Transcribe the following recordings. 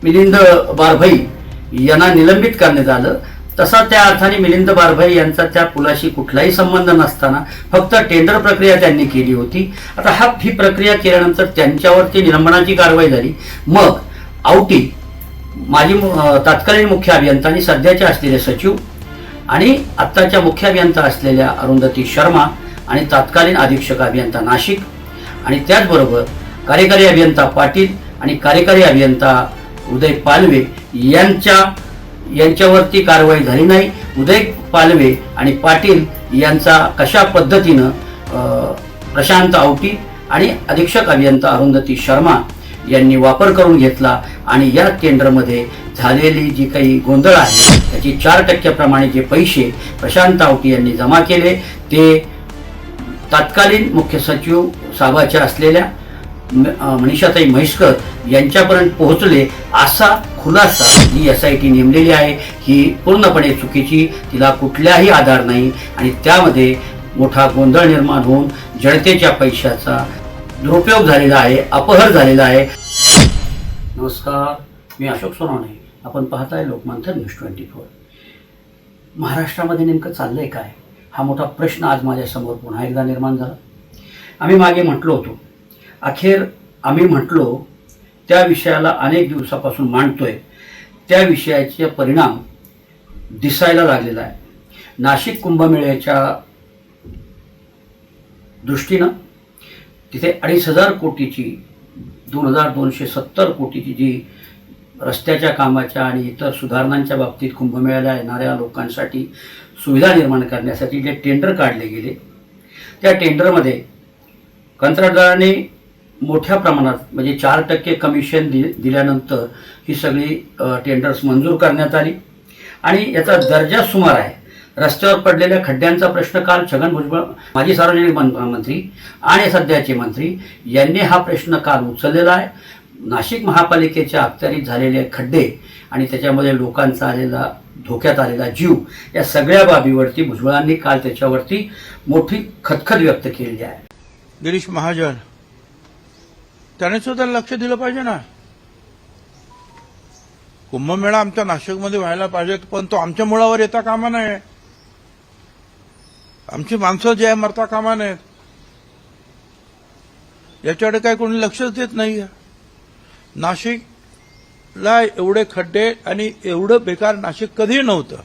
मिलिंद बारभाई यांना निलंबित करण्यात आलं। तसा त्या अर्थाने मिलिंद बारभाई यांचा त्या पुलाशी कुठलाही संबंध नसताना फक्त टेंडर प्रक्रिया त्यांनी केली होती। आता ही प्रक्रिया केल्यानंतर त्यांच्यावरती निलंबनाची कारवाई झाली। मग आवटी माजी तत्कालीन मुख्य अभियंता आणि सध्याचे असलेले सचिव आणि आत्ताच्या मुख्य अभियंता असलेल्या अरुंधती शर्मा आणि तत्कालीन अधीक्षक अभियंता नाशिक आणि त्याचबरोबर कार्यकारी अभियंता पाटील आणि कार्यकारी अभियंता उदय पालवे यांच्यावरती कारवाई झाली नाही। उदय पालवे आणि पाटील यांचा कशा पद्धतीनं प्रशांत आवटी आणि अधीक्षक अभियंता अरुंधती शर्मा यांनी वापर करून घेतला आणि या टेंडरमध्ये झालेली जी काही गोंधळ आहे त्याची 4% प्रमाणे जे पैसे प्रशांत आवटी यांनी जमा केले ते तत्कालीन मुख्य सचिव साहेबाच्या असलेल्या मनीषाताई म्हैसकर यांच्यापर्यंत पोहोचले असा खुलासा जी SIT नेमलेली आहे ही पूर्णपणे चुकीची, तिला कुठलाही आधार नाही आणि त्यामध्ये मोठा गोंधळ निर्माण होऊन जनतेच्या पैशाचा दुरुपयोग झालेला आहे, अपहर झालेला आहे। नमस्कार, मी अशोक सोनवणे, आपण पाहताय लोकमंथन न्यूज 24। महाराष्ट्रामध्ये नेमकं चाललंय काय हा मोठा प्रश्न आज माझ्यासमोर पुन्हा एकदा निर्माण झाला। आम्ही मागे म्हटलो होतो, अखेर आम्ही म्हटलो त्या विषयाला अनेक दिवसापासून मांडतोय, त्या विषयाचे परिणाम दिसायला लागलेला आहे। नाशिक कुंभमेळ्याच्या दृष्टीनं तिथे 2,500 कोटीची 2,270 कोटीची जी रस्त्याच्या कामाच्या आणि इतर सुधारणांच्या बाबतीत कुंभमेळ्याला येणाऱ्या लोकांसाठी सुविधा निर्माण करण्यासाठी जे टेंडर काढले गेले त्या टेंडरमध्ये कंत्राटदाराने मोठ्या प्रमाणात म्हणजे 4% कमिशन दिल्यानंतर ही सगळी टेंडर्स मंजूर करण्यात आली आणि याचा दर्जा सुमार आहे। रस्त्यावर पडलेल्या खड्ड्यांचा प्रश्न काल छगन भुजबळ माजी सार्वजनिक बांधकाम मंत्री आणि सध्याचे मंत्री यांनी हा प्रश्न काल उचललेला आहे। नाशिक महापालिकेच्या अखत्यारीत झालेले खड्डे आणि त्याच्यामध्ये लोकांचा आलेला धोक्यात आलेला जीव या सगळ्या बाबीवरती भुजबळांनी काल त्याच्यावरती मोठी खदखद व्यक्त केली आहे। गिरीश महाजन त्याने सुद्धा लक्ष दिलं पाहिजे ना। कुंभमेळा आमच्या नाशिकमध्ये व्हायला पाहिजे, पण तो आमच्या मुळावर येता कामा नये, आमची माणसं जे आहे मरता कामा नयेत, याच्याकडे काय कोणी लक्षच देत नाही। नाशिकला एवढे खड्डे आणि एवढं बेकार नाशिक कधीही नव्हतं।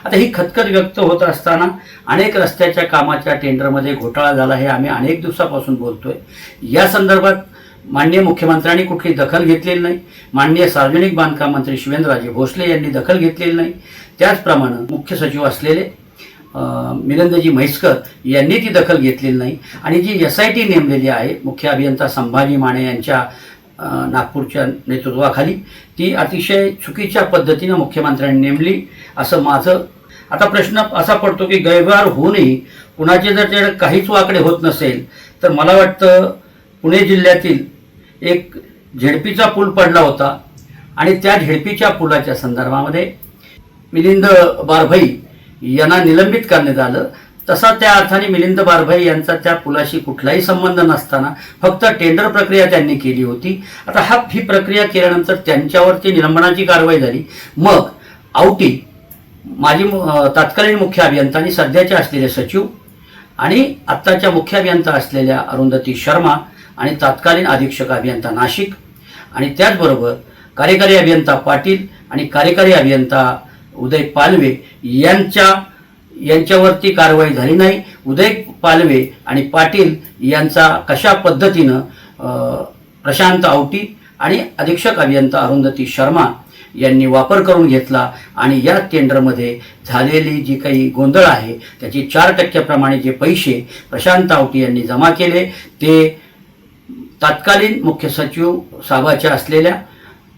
आता ही खदखद व्यक्त होत असताना अनेक रस्त्याच्या कामाच्या टेंडरमध्ये घोटाळा झाला हे आम्ही अनेक दिवसापासून बोलतोय। या संदर्भात माननीय मुख्यमंत्र्यांनी कुठली दखल घेतलेली नाही, माननीय सार्वजनिक बांधकाम मंत्री शिवेंद्रराजे भोसले यांनी दखल घेतलेली नाही, त्याचप्रमाणे मुख्य सचिव असलेले मिलिंदजी म्हैसकर यांनी ती दखल घेतलेली नाही आणि जी SIT नेमलेली आहे मुख्य अभियंता संभाजी माने यांच्या नागपूरच्या नेतृत्वाखाली ती अतिशय चुकीच्या पद्धतीनं मुख्यमंत्र्यांनी नेमली असं माझं आता प्रश्न असा पडतो की गैरव्यवहार होऊनही कुणाचे जर ते काहीच वाकडे होत नसेल तर मला वाटतं पुणे जिल्ह्यातील एक झेडपीचा पूल पडला होता आणि त्या झेडपीच्या पुलाच्या संदर्भामध्ये मिलिंद बारभाई यांना निलंबित करण्यात आलं। तसा त्या अर्थाने मिलिंद बारभाई यांचा त्या पुलाशी कुठलाही संबंध नसताना फक्त टेंडर प्रक्रिया त्यांनी केली होती। आता ही प्रक्रिया केल्यानंतर त्यांच्यावरती निलंबनाची कारवाई झाली। मग आवटी माजी तत्कालीन मुख्य अभियंता आणि सध्याचे असलेले सचिव आणि आत्ताच्या मुख्य अभियंता असलेल्या अरुंधती शर्मा आणि तत्कालीन अधीक्षक अभियंता नाशिक आणि त्याचबरोबर कार्यकारी अभियंता पाटील आणि कार्यकारी अभियंता उदय पालवे यांच्यावरती कारवाई झाली नाही। उदय पालवे आणि पाटील यांचा कशा पद्धतीनं प्रशांत आवटी आणि अधीक्षक अभियंता अरुंधती शर्मा यांनी वापर करून घेतला आणि या टेंडरमध्ये झालेली जी काही गोंधळ आहे त्याची 4% प्रमाणे जे पैसे प्रशांत आवटी यांनी जमा केले ते तत्कालीन मुख्य सचिव साहेबाच्या असलेल्या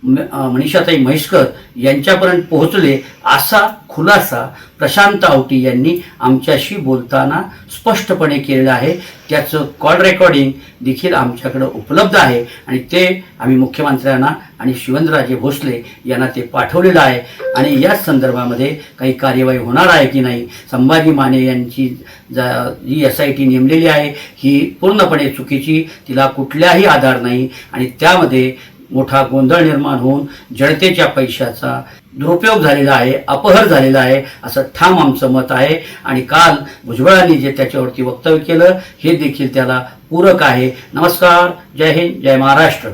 मनीषाताई म्हैसकर यांच्यापर्यंत पोहोचले असा खुलासा प्रशांत आवटी यांनी आमच्याशी बोलताना स्पष्टपणे केलेला आहे। त्याचं कॉल रेकॉर्डिंग देखील आमच्याकडे उपलब्ध आहे आणि ते आम्ही मुख्यमंत्र्यांना आणि शिवेंद्रराजे भोसले यांना ते पाठवलेलं आहे आणि या संदर्भामध्ये काही कार्यवाही होणार आहे की नाही, संभाजी माने यांची जी SIT नेमलेली आहे ही पूर्णपणे चुकीची, तिला कुठलाही आधार नाही आणि त्यामध्ये मोठा गोंधळ निर्माण होऊन जनतेच्या पैशाचा दुरुपयोग झालेला आहे, अपहर झालेला आहे असं ठाम आमचं मत आहे. आणि काल भुजबळांनी जे त्याच्यावरती वक्तव्य केलं हे देखील त्याला पूरक आहे. नमस्कार, जय हिंद, जय महाराष्ट्र.